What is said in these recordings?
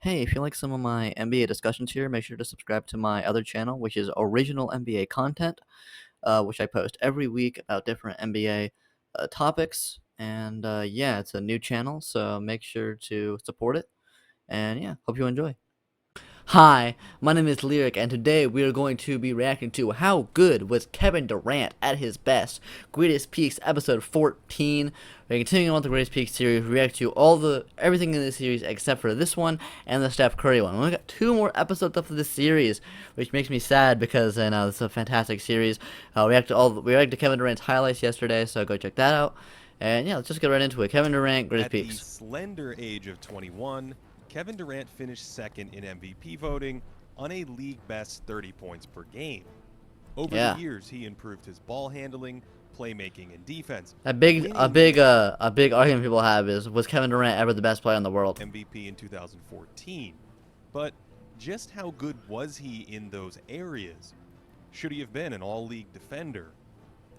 Hey, if you like some of my NBA discussions here, make sure to subscribe to my other channel, which is original NBA content, which I post every week about different NBA topics. And yeah, it's a new channel, so make sure to support it. And yeah, hope you enjoy. Hi, my name is Lyric, and today we are going to be reacting to How Good Was Kevin Durant at His Best? Greatest Peaks, episode 14. We're continuing on with the Greatest Peaks series. We react to everything in this series except for this one and the Steph Curry one. We only got 2 more episodes left of this series, which makes me sad because this is a fantastic series. We reacted to Kevin Durant's highlights yesterday, so go check that out. And yeah, let's just get right into it. Kevin Durant, Greatest Peaks. At the slender age of 21, Kevin Durant finished second in MVP voting on a league-best 30 points per game. Over the years, he improved his ball handling, playmaking, and defense. A big argument people have is, was Kevin Durant ever the best player in the world? MVP in 2014. But just how good was he in those areas? Should he have been an all-league defender?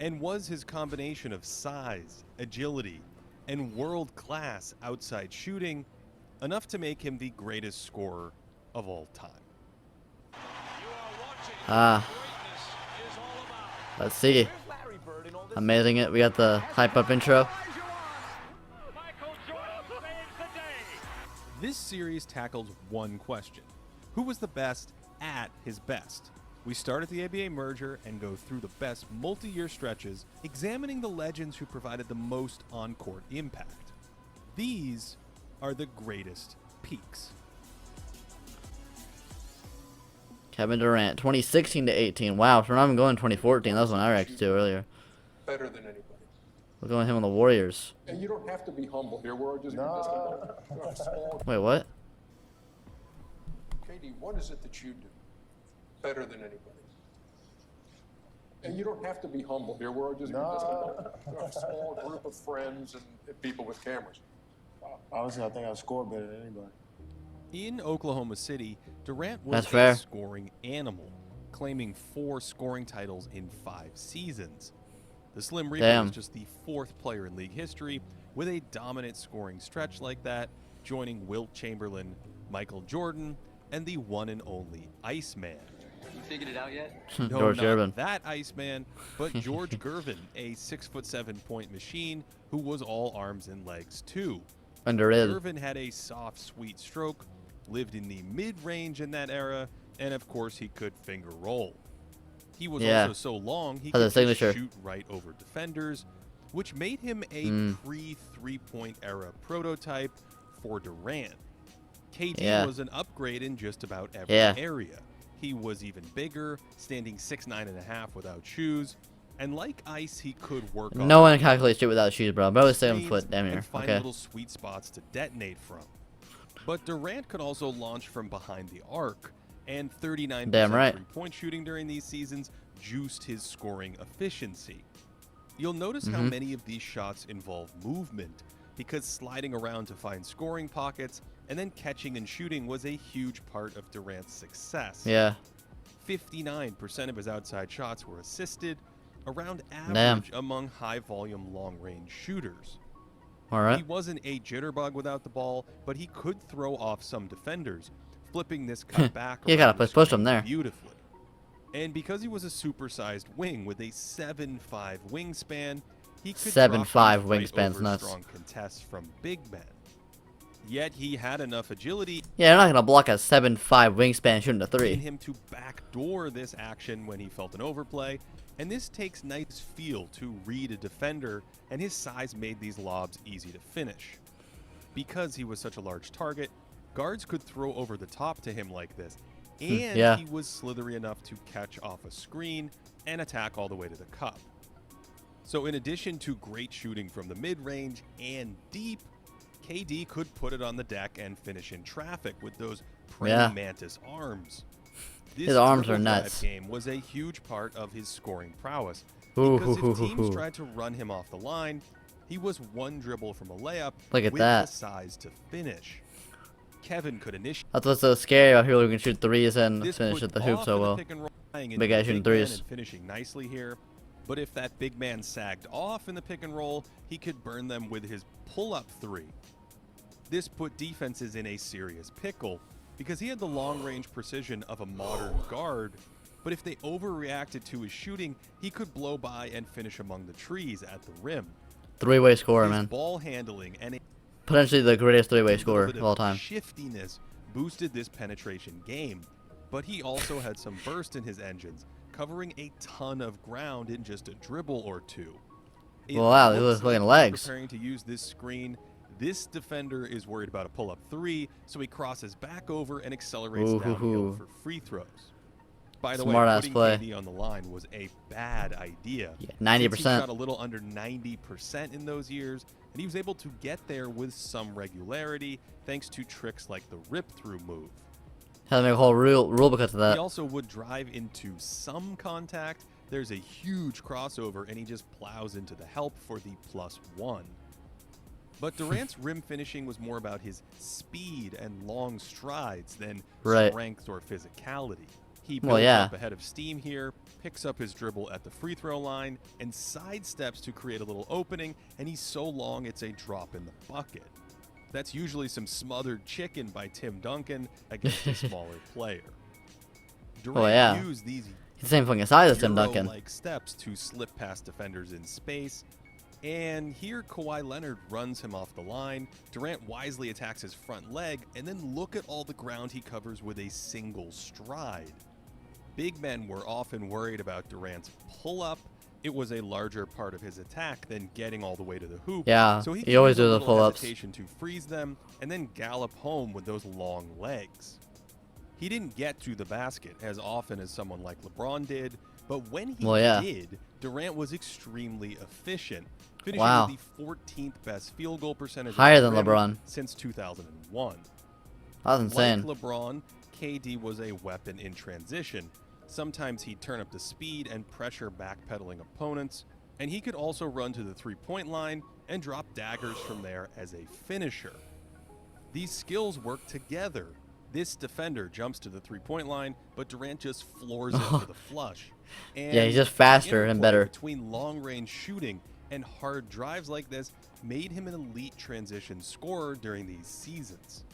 And was his combination of size, agility, and world-class outside shooting enough to make him the greatest scorer of all time? Let's see. Amazing it. We got the hype up intro. This series tackles one question: who was the best at his best? We start at the ABA merger and go through the best multi-year stretches, examining the legends who provided the most on-court impact. These are the greatest peaks. Kevin Durant, 2016 to 18. Wow, so we're not even going 2014. That was when I reacted to earlier. Better than anybody. We're going him on the Warriors. And you don't have to be humble here. We're just small. Wait, what? Katie, what is it that you do better than anybody? And you don't have to be humble here. We're just a small group of friends and people with cameras. Honestly, I think I score better than anybody. In Oklahoma City, Durant was That's fair. a scoring animal, claiming 4 scoring titles in 5 seasons. The Slim Reaper was just the 4th player in league history with a dominant scoring stretch like that, joining Wilt Chamberlain, Michael Jordan, and the one and only Iceman. You figured it out yet? No, George not Gervin. that Iceman, but George Gervin, a 6'7" point machine who was all arms and legs too. Underrated. Gervin had a soft, sweet stroke, lived in the mid-range in that era, and of course he could finger roll. He was also so long he could just shoot right over defenders, which made him a pre-3-point era prototype for Durant. KD was an upgrade in just about every area. He was even bigger, standing 6'9.5" without shoes, and like Ice, he could work on. No one calculates shit without shoes, bro. Bro is 7 foot, damn near. And find little sweet spots to detonate from. But Durant could also launch from behind the arc, and 39% three-point shooting during these seasons juiced his scoring efficiency. You'll notice how many of these shots involve movement, because sliding around to find scoring pockets and then catching and shooting was a huge part of Durant's success. 59% of his outside shots were assisted, around average among high-volume, long-range shooters. He wasn't a jitterbug without the ball, but he could throw off some defenders, flipping this cut back you gotta push him there beautifully. And because he was a supersized wing with a 7'5" wingspan, he could 7'5" wingspan's nuts. Strong contests from big men. Yet he had enough agility. Yeah, you're not gonna block a 7'5" wingspan shooting a 3. In him to backdoor this action when he felt an overplay, and this takes nice feel to read a defender, and his size made these lobs easy to finish. Because he was such a large target, guards could throw over the top to him like this, and he was slithery enough to catch off a screen and attack all the way to the cup. So in addition to great shooting from the mid-range and deep, KD could put it on the deck and finish in traffic with those praying mantis arms. His arms are nuts. Game was a huge part of his scoring prowess, because if teams tried to run him off the line, he was one dribble from a layup with the size to finish. Kevin could initiate. That's what's so scary about people who can shoot 3s and finish at the hoop so well. Big guy shooting 3s. And finishing nicely here. But if that big man sagged off in the pick and roll, he could burn them with his pull-up 3. This put defenses in a serious pickle because he had the long-range precision of a modern guard, but if they overreacted to his shooting, he could blow by and finish among the trees at the rim. Three-way scorer, His man. ball handling and Potentially the greatest three-way scorer bit of all time. shiftiness boosted this penetration game, but he also had some burst in his engines, covering a ton of ground in just a dribble or two. Well, wow, he was looks like fucking he's legs. Preparing to use this screen. This defender is worried about a pull-up three, so he crosses back over and accelerates downhill for free throws. By the way, putting KD on the line was a bad idea. Yeah, 90%. He shot a little under 90% in those years, and he was able to get there with some regularity thanks to tricks like the rip-through move. Had to make a whole rule because of that. He also would drive into some contact. There's a huge crossover, and he just plows into the help for the +1. But Durant's rim finishing was more about his speed and long strides than strength or physicality. He builds up ahead of steam here, picks up his dribble at the free throw line, and sidesteps to create a little opening, and he's so long it's a drop in the bucket. That's usually some smothered chicken by Tim Duncan against a smaller player. Durant used these He's the same fucking size as Tim Duncan. like steps to slip past defenders in space. And here Kawhi Leonard runs him off the line. Durant wisely attacks his front leg, and then look at all the ground he covers with a single stride. Big men were often worried about Durant's pull-up. It was a larger part of his attack than getting all the way to the hoop. Yeah, so he always does do the pull-ups. Hesitation to freeze them and then gallop home with those long legs. He didn't get to the basket as often as someone like LeBron did, but when he did, Durant was extremely efficient, finishing with the 14th best field goal percentage higher than LeBron since 2001. That's insane. Like LeBron, KD was a weapon in transition. Sometimes he'd turn up the speed and pressure backpedaling opponents, and he could also run to the three-point line and drop daggers from there as a finisher. These skills work together. This defender jumps to the three-point line, but Durant just floors it for the flush. And yeah, he's just faster and better. Between long-range shooting and hard drives like this made him an elite transition scorer during these seasons.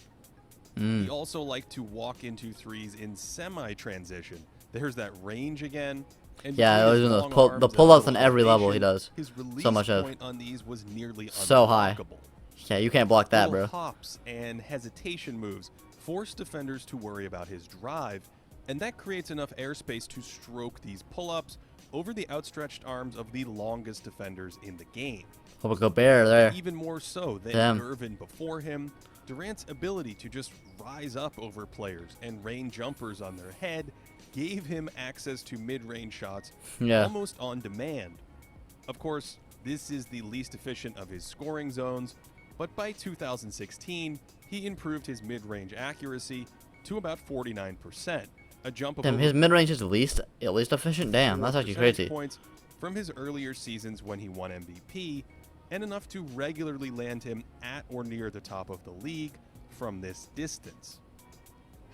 He also liked to walk into threes in semi-transition. There's that range again. And yeah, it was doing the pull-ups on every level he does. His release so much point on these was nearly so high. unblockable. Yeah, you can't block that, bro. Hops and hesitation moves force defenders to worry about his drive, and that creates enough airspace to stroke these pull-ups over the outstretched arms of the longest defenders in the game. Oh, Gobert there. Even more so than Irvin before him, Durant's ability to just rise up over players and rain jumpers on their head gave him access to mid-range shots almost on demand. Of course, this is the least efficient of his scoring zones, but by 2016, he improved his mid-range accuracy to about 49%, a jump of his mid-range is at least efficient. Damn, that's actually crazy. Points from his earlier seasons when he won MVP, and enough to regularly land him at or near the top of the league from this distance.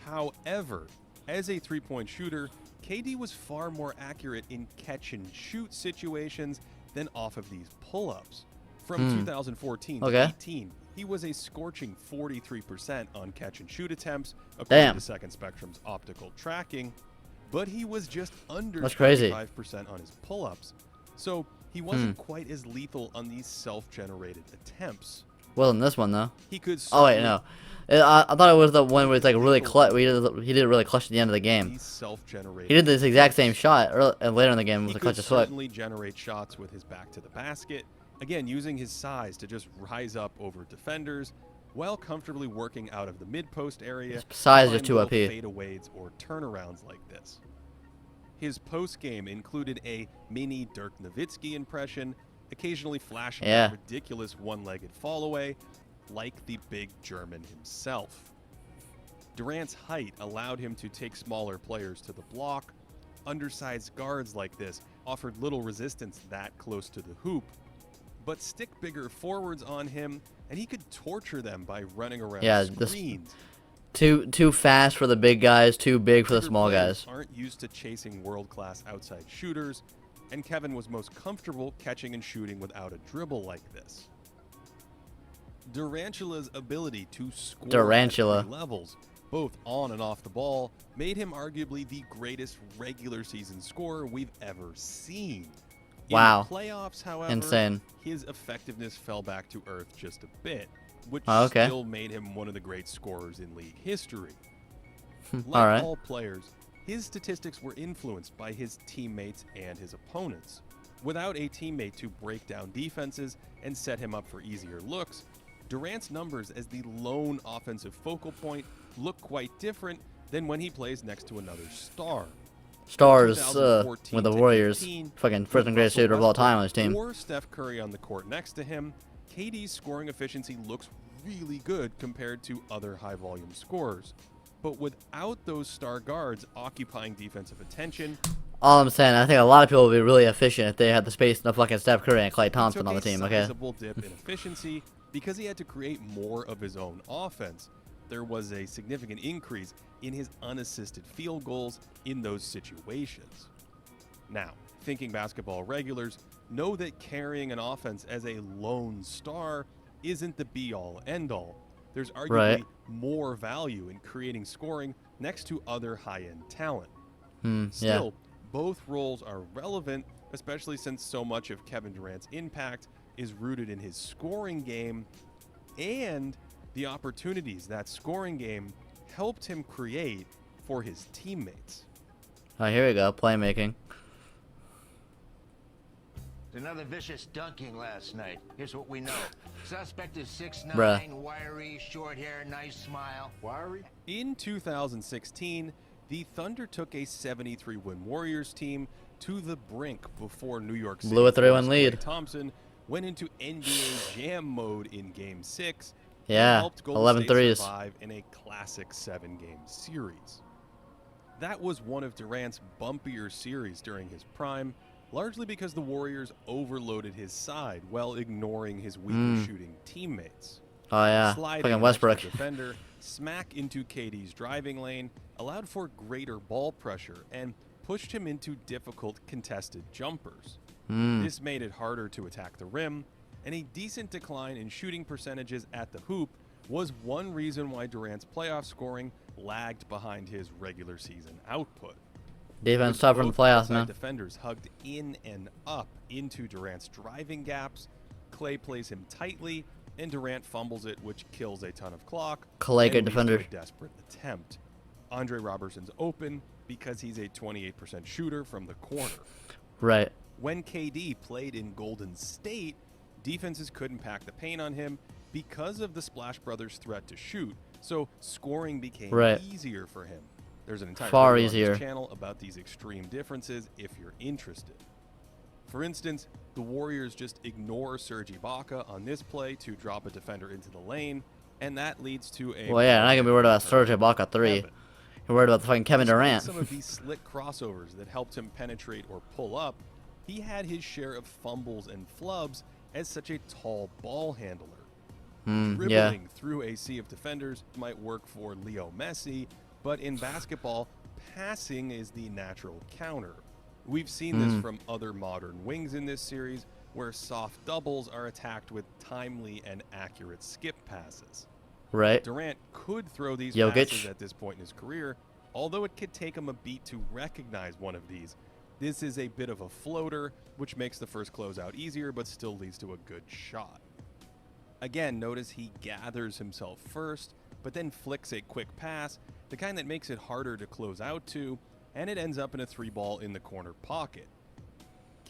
However, as a three-point shooter, KD was far more accurate in catch-and-shoot situations than off of these pull-ups. From 2014 to 18, he was a scorching 43% on catch-and-shoot attempts, according to Second Spectrum's optical tracking, but he was just under 25% on his pull-ups. So he wasn't quite as lethal on these self-generated attempts. Well, in this one though. He could. Oh wait, no. I thought it was the one where it's like really clutch. He did it really clutch at the end of the game. He did this exact same shot and later in the game with a clutch of foot. He could certainly generate shots with his back to the basket. Again, using his size to just rise up over defenders while comfortably working out of the mid-post area. His size is too OP. Fadeaways or turnarounds like this. His post-game included a mini Dirk Nowitzki impression, occasionally flashing a ridiculous one-legged fall-away, like the big German himself. Durant's height allowed him to take smaller players to the block. Undersized guards like this offered little resistance that close to the hoop, but stick bigger forwards on him, and he could torture them by running around screens. Too fast for the big guys, too big for the small guys. Aren't used to chasing world-class outside shooters, and Kevin was most comfortable catching and shooting without a dribble like this. Durantula's ability to score Durantula. at three levels, both on and off the ball, made him arguably the greatest regular season scorer we've ever seen. Wow. In the playoffs, however, Insane. his effectiveness fell back to earth just a bit, which Okay. still made him one of the great scorers in league history. Like All right. all players, his statistics were influenced by his teammates and his opponents. Without a teammate to break down defenses and set him up for easier looks, Durant's numbers as the lone offensive focal point look quite different than when he plays next to another star. Stars 2014 with the to Warriors. 18, Fucking first and greatest shooter of all time on his team. Or Steph Curry on the court next to him, KD's scoring efficiency looks really good compared to other high-volume scorers. But without those star guards occupying defensive attention, All I'm saying, I think a lot of people would be really efficient if they had the space and the fucking Steph Curry and Klay he Thompson took on the a team, okay? sizable dip in efficiency because he had to create more of his own offense. There was a significant increase in his unassisted field goals in those situations. Now, thinking basketball regulars know that carrying an offense as a lone star isn't the be-all, end-all. There's arguably more value in creating scoring next to other high-end talent. Still, both roles are relevant, especially since so much of Kevin Durant's impact is rooted in his scoring game and the opportunities that scoring game helped him create for his teammates. Oh, here we go. Playmaking. Another vicious dunking last night. Here's what we know. Suspect is 6'9", Bruh. wiry, short hair, nice smile. Wiry? In 2016, the Thunder took a 73-win Warriors team to the brink before New York City Blew a 3-1 Klay lead. Thompson went into NBA Jam mode in Game 6 Yeah, and helped Golden 11 State threes. survive in a classic 7-game series. That was one of Durant's bumpier series during his prime, largely because the Warriors overloaded his side while ignoring his weaker shooting teammates. Oh, yeah. Sliding Fucking an Westbrook. extra defender smack into KD's driving lane allowed for greater ball pressure and pushed him into difficult contested jumpers. This made it harder to attack the rim, and a decent decline in shooting percentages at the hoop was one reason why Durant's playoff scoring lagged behind his regular season output. Defense With tougher in the both playoffs, outside man. defenders hugged in and up into Durant's driving gaps, Klay plays him tightly, and Durant fumbles it, which kills a ton of clock. Klay, and good leads to defender. a desperate attempt. Andre Robertson's open because he's a 28% shooter from the corner. Right. When KD played in Golden State, defenses couldn't pack the paint on him because of the Splash Brothers' threat to shoot, so scoring became easier for him. There's an entire Far video on easier. this channel about these extreme differences if you're interested. For instance, the Warriors just ignore Serge Ibaka on this play to drop a defender into the lane, and that leads to a... Well, yeah, I'm not going to be worried about Serge Ibaka 3. Kevin. You're worried about the fucking Kevin Despite Durant. some of these slick crossovers that helped him penetrate or pull up, he had his share of fumbles and flubs as such a tall ball handler. Dribbling through a sea of defenders might work for Leo Messi, but in basketball, passing is the natural counter. We've seen this from other modern wings in this series, where soft doubles are attacked with timely and accurate skip passes. Right. Durant could throw these Jokic. passes at this point in his career, although it could take him a beat to recognize one of these. This is a bit of a floater, which makes the first closeout easier, but still leads to a good shot. Again, notice he gathers himself first, but then flicks a quick pass, the kind that makes it harder to close out to, and it ends up in a 3-ball in the corner pocket.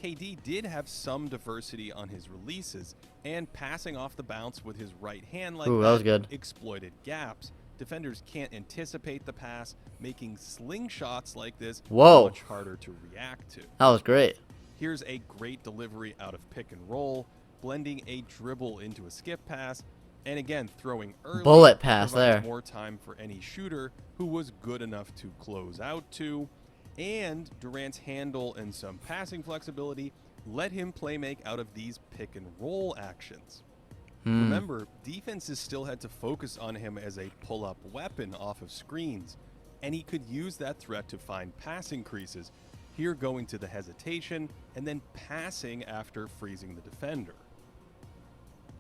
KD did have some diversity on his releases, and passing off the bounce with his right hand like Ooh, that was good. exploited gaps. Defenders can't anticipate the pass, making slingshots like this much harder to react to. That was great. Here's a great delivery out of pick and roll, blending a dribble into a skip pass, and again throwing early. Bullet pass provides there. more time for any shooter who was good enough to close out to, and Durant's handle and some passing flexibility let him play make out of these pick and roll actions. Remember, defenses still had to focus on him as a pull-up weapon off of screens, and he could use that threat to find passing creases, here going to the hesitation and then passing after freezing the defender.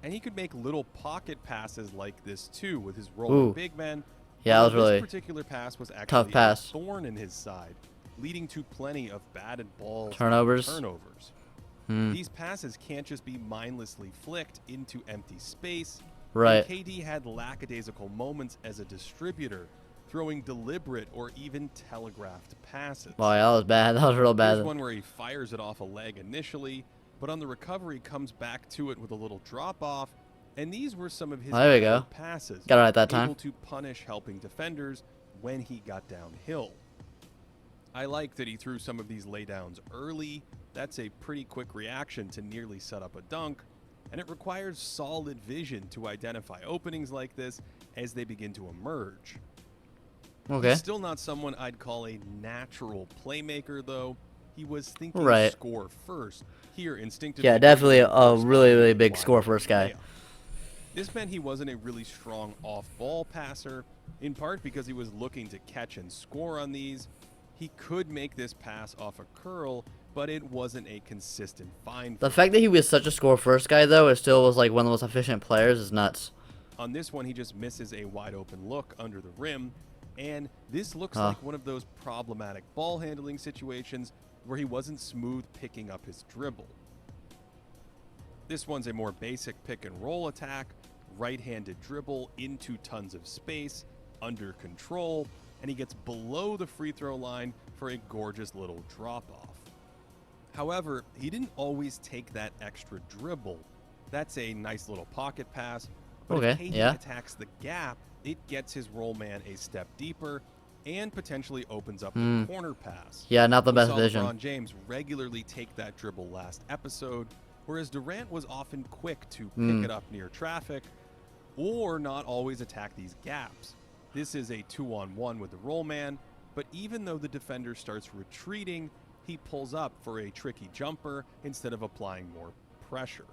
And he could make little pocket passes like this too with his rolling big man. Yeah, that was This really particular pass was actually tough pass. a thorn in his side, leading to plenty of batted balls Turnovers. and turnovers. These passes can't just be mindlessly flicked into empty space. Right. And KD had lackadaisical moments as a distributor, throwing deliberate or even telegraphed passes. Oh, yeah, that was bad. That was real bad. There's one where he fires it off a leg initially, but on the recovery comes back to it with a little drop-off, and these were some of his There we go. passes. Got it right that time. Able to punish helping defenders when he got downhill. I like that he threw some of these laydowns early. That's a pretty quick reaction to nearly set up a dunk, and it requires solid vision to identify openings like this as they begin to emerge. Okay. He's still not someone I'd call a natural playmaker, though. He was thinking Right. score first. Here, instinctively. Yeah, definitely a really big score first guy. layup. This meant he wasn't a really strong off-ball passer, in part because he was looking to catch and score on these. He could make this pass off a curl, but it wasn't a consistent find. The fact that he was such a score first guy, though, and still was like one of the most efficient players is nuts. On this one, he just misses a wide open look under the rim, and this looks like one of those problematic ball handling situations where he wasn't smooth picking up his dribble. This one's a more basic pick and roll attack, right-handed dribble into tons of space, under control, and he gets below the free throw line for a gorgeous little drop-off. However, he didn't always take that extra dribble. That's a nice little pocket pass, but if KD attacks the gap, it gets his roll man a step deeper and potentially opens up the corner pass. Yeah, not the best saw vision. LeBron James regularly take that dribble last episode, whereas Durant was often quick to pick it up near traffic or not always attack these gaps. This is a 2-on-1 with the roll man, but even though the defender starts retreating, he pulls up for a tricky jumper instead of applying more pressure.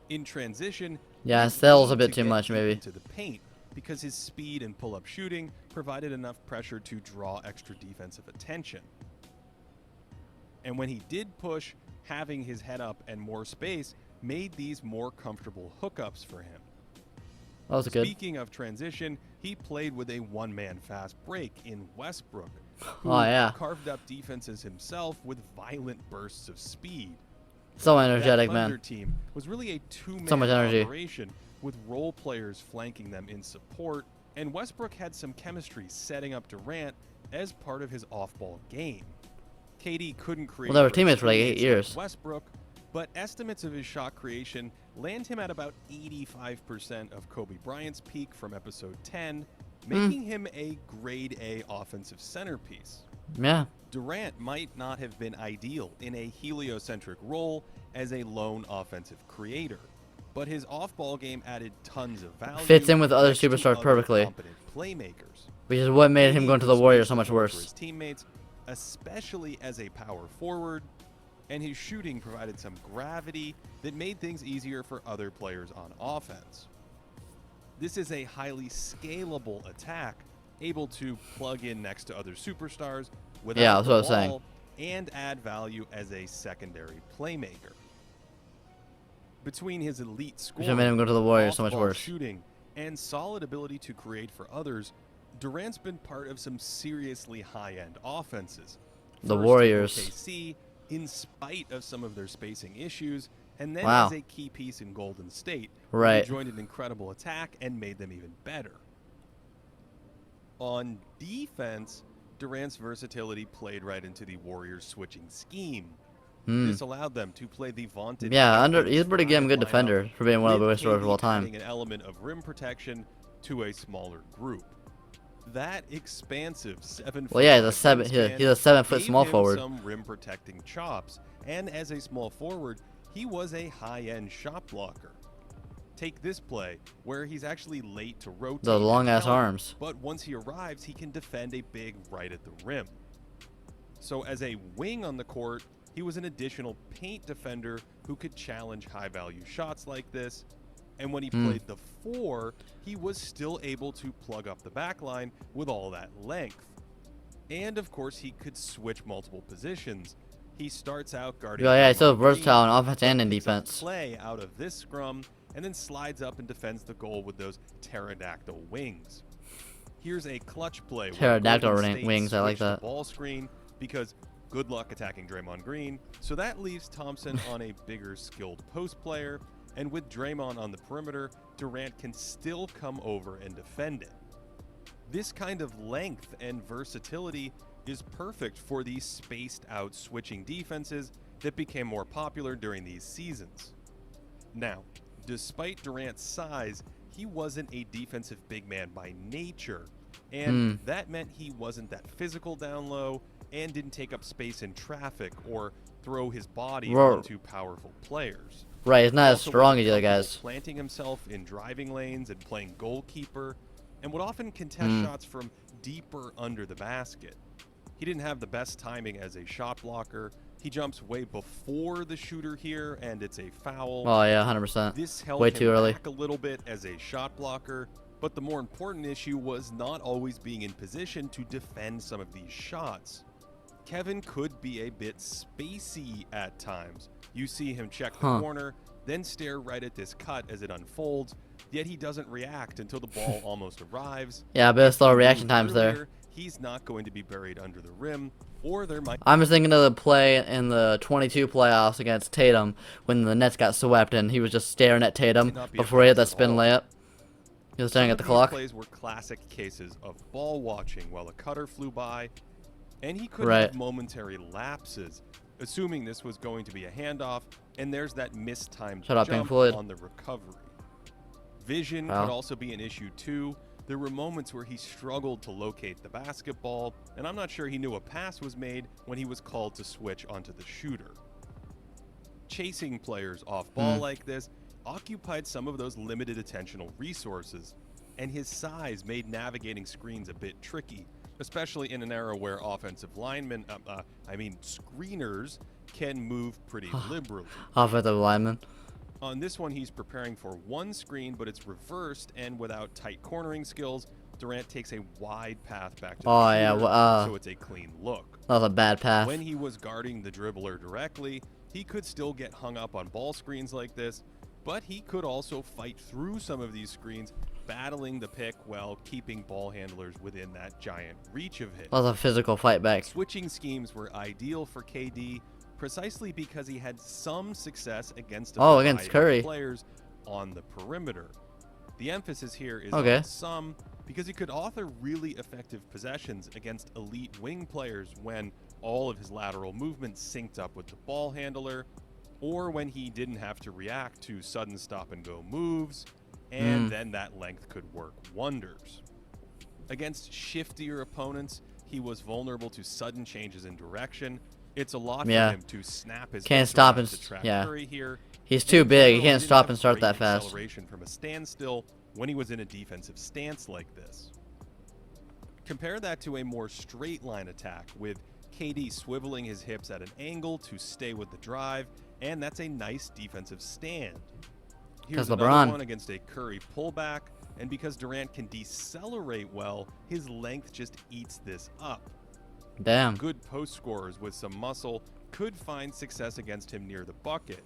In transition, Yeah, he's Stell's a keen bit to too get much, deep maybe. into the paint because his speed and pull-up shooting provided enough pressure to draw extra defensive attention. And when he did push, having his head up and more space made these more comfortable hookups for him. That was good. Speaking of transition, he played with a one-man fast break in Westbrook, who carved up defenses himself with violent bursts of speed. So energetic, that Thunder man. team was really a two-man So much energy. operation with role players flanking them in support, and Westbrook had some chemistry setting up Durant as part of his off-ball game. KD couldn't create. Well, they were teammates for like 8 years. Westbrook, but estimates of his shot creation land him at about 85% of Kobe Bryant's peak from episode 10, making him a grade A offensive centerpiece. Yeah. Durant might not have been ideal in a heliocentric role as a lone offensive creator, but his off-ball game added tons of value. Fits in with other next to superstars other perfectly. competent playmakers. Which is what made him go into the Warriors so much For worse. his teammates, especially as a power forward, and his shooting provided some gravity that made things easier for other players on offense. This is a highly scalable attack, able to plug in next to other superstars without that's what I was saying. and add value as a secondary playmaker. Between his elite Which scoring, made him go to the Warriors so much off-ball worse. shooting, and solid ability to create for others, Durant's been part of some seriously high-end offenses. The First Warriors. in OKC, in spite of some of their spacing issues, and then Wow. as a key piece in Golden State, Right. where he joined an incredible attack and made them even better. On defense, Durant's versatility played right into the Warriors' switching scheme. This allowed them to play the vaunted. Yeah, he's a Athens pretty damn good lineup defender for being one of the with best scorers of all KD time. adding an element of rim protection to a smaller group. That expansive 7-foot Well, yeah, he's a 7-foot gave small him forward. some rim protecting chops, and as a small forward, he was a high-end shot blocker. Take this play, where he's actually late to rotate. The and long-ass help, arms. But once he arrives, he can defend a big right at the rim. So as a wing on the court, he was an additional paint defender who could challenge high-value shots like this. And when he played the 4, he was still able to plug up the back line with all that length. And of course, he could switch multiple positions. He starts out guarding. Yeah, he's so Draymond Green, versatile in offense and in picks up defense. Play out of this scrum, and then slides up and defends the goal with those pterodactyl wings. Here's a clutch play. Pterodactyl State wings, I like switched the that. ball screen because good luck attacking Draymond Green. So that leaves Thompson on a bigger skilled post player, and with Draymond on the perimeter, Durant can still come over and defend it. This kind of length and versatility is perfect for these spaced out switching defenses that became more popular during these seasons. Now, despite Durant's size, he wasn't a defensive big man by nature, and that meant he wasn't that physical down low and didn't take up space in traffic or throw his body onto powerful players. Right, he's not as strong as the other guys. Planting himself in driving lanes and playing goalkeeper, and would often contest shots from deeper under the basket. He didn't have the best timing as a shot blocker. He jumps way before the shooter here, and it's a foul. Oh yeah, 100%. This held way him too early. back a little bit as a shot blocker, but the more important issue was not always being in position to defend some of these shots. Kevin could be a bit spacey at times. You see him check the corner, then stare right at this cut as it unfolds, yet he doesn't react until the ball almost arrives. Yeah, a bit of slow reaction times there. He's not going to be buried under the rim, or there might. I'm just thinking of the play in the 22 playoffs against Tatum when the Nets got swept and he was just staring at Tatum before he hit that spin layup. He was staring at the clock. Plays were classic cases of ball watching while a cutter flew by, and he could have momentary lapses, assuming this was going to be a handoff, and there's that mistimed jump on the recovery. Vision could also be an issue too. There were moments where he struggled to locate the basketball, and I'm not sure he knew a pass was made when he was called to switch onto the shooter. Chasing players off ball like this occupied some of those limited attentional resources, and his size made navigating screens a bit tricky, especially in an era where offensive linemen, screeners, can move pretty liberally. Offensive linemen. On this one, he's preparing for one screen, but it's reversed, and without tight cornering skills, Durant takes a wide path back to the shooter, so it's a clean look. That was a bad pass. When he was guarding the dribbler directly, he could still get hung up on ball screens like this, but he could also fight through some of these screens, battling the pick while keeping ball handlers within that giant reach of his. That was a physical fight back. Switching schemes were ideal for KD, precisely because he had some success against against Curry players on the perimeter. The emphasis here is on some, because he could author really effective possessions against elite wing players when all of his lateral movements synced up with the ball handler, or when he didn't have to react to sudden stop and go moves, and then that length could work wonders. Against shiftier opponents, he was vulnerable to sudden changes in direction. It's a lot for him to snap his can't stop and Curry here. He's too big. He can't stop and start that fast. Acceleration from a standstill when he was in a defensive stance like this. Compare that to a more straight line attack with KD swiveling his hips at an angle to stay with the drive, and that's a nice defensive stand. Here's another one against a Curry pullback, and because Durant can decelerate well, his length just eats this up. Damn. Good post scorers with some muscle could find success against him near the bucket.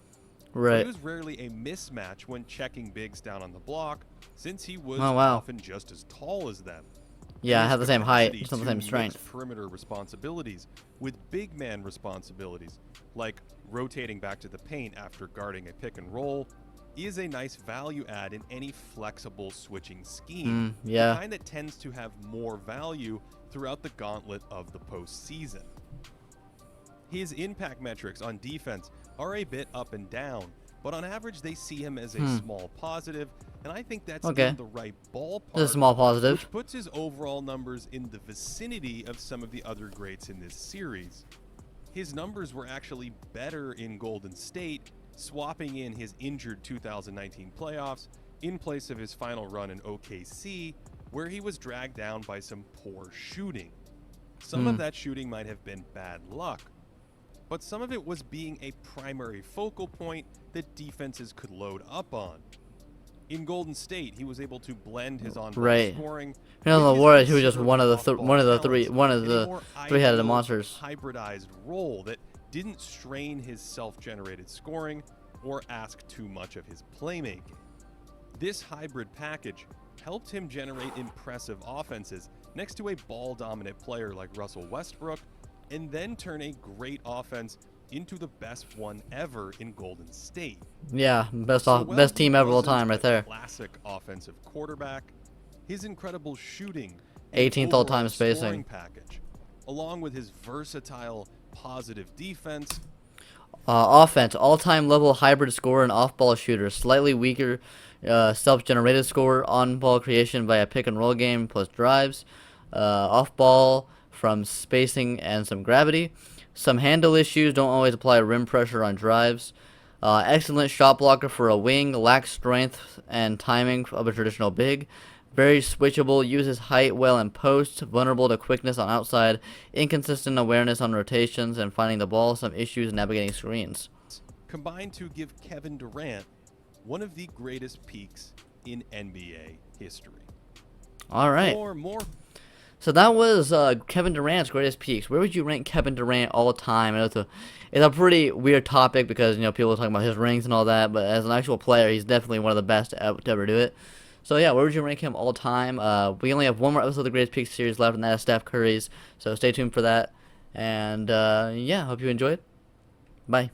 Right. It was rarely a mismatch when checking bigs down on the block, since he was often just as tall as them. Yeah, I have the same height, just not the same strength. Perimeter responsibilities with big man responsibilities, like rotating back to the paint after guarding a pick and roll, is a nice value add in any flexible switching scheme. The kind that tends to have more value throughout the gauntlet of the postseason. His impact metrics on defense are a bit up and down, but on average they see him as a small positive, and I think that's in the right ballpark. It's a small positive. Which puts his overall numbers in the vicinity of some of the other greats in this series. His numbers were actually better in Golden State, swapping in his injured 2019 playoffs in place of his final run in OKC, where he was dragged down by some poor shooting. Some of that shooting might have been bad luck, but some of it was being a primary focal point that defenses could load up on. In Golden State, he was able to blend his on-ball scoring. You know, the Warriors, he was just one of the three-headed monsters. Hybridized role that didn't strain his self-generated scoring or ask too much of his playmaking. This hybrid package helped him generate impressive offenses next to a ball-dominant player like Russell Westbrook, and then turn a great offense into the best one ever in Golden State. Yeah, best While team he ever all wasn't time right a there. Classic offensive quarterback. His incredible shooting, 18th all-time overall spacing scoring package, along with his versatile, positive defense. Offense, all-time level hybrid scorer and off-ball shooter. Slightly weaker self-generated scorer. On-ball creation via pick-and-roll game plus drives. Off-ball from spacing and some gravity. Some handle issues. Don't always apply rim pressure on drives. Excellent shot blocker for a wing. Lacks strength and timing of a traditional big. Very switchable, uses height well in post, vulnerable to quickness on outside, inconsistent awareness on rotations and finding the ball, some issues navigating screens. Combined to give Kevin Durant one of the greatest peaks in NBA history. All right. So that was Kevin Durant's greatest peaks. Where would you rank Kevin Durant all time? I know it's a pretty weird topic because, you know, people are talking about his rings and all that, but as an actual player, he's definitely one of the best to ever do it. So yeah, where would you rank him all time? We only have one more episode of the Greatest Peaks series left, and that is Steph Curry's. So stay tuned for that. And yeah, hope you enjoyed. Bye.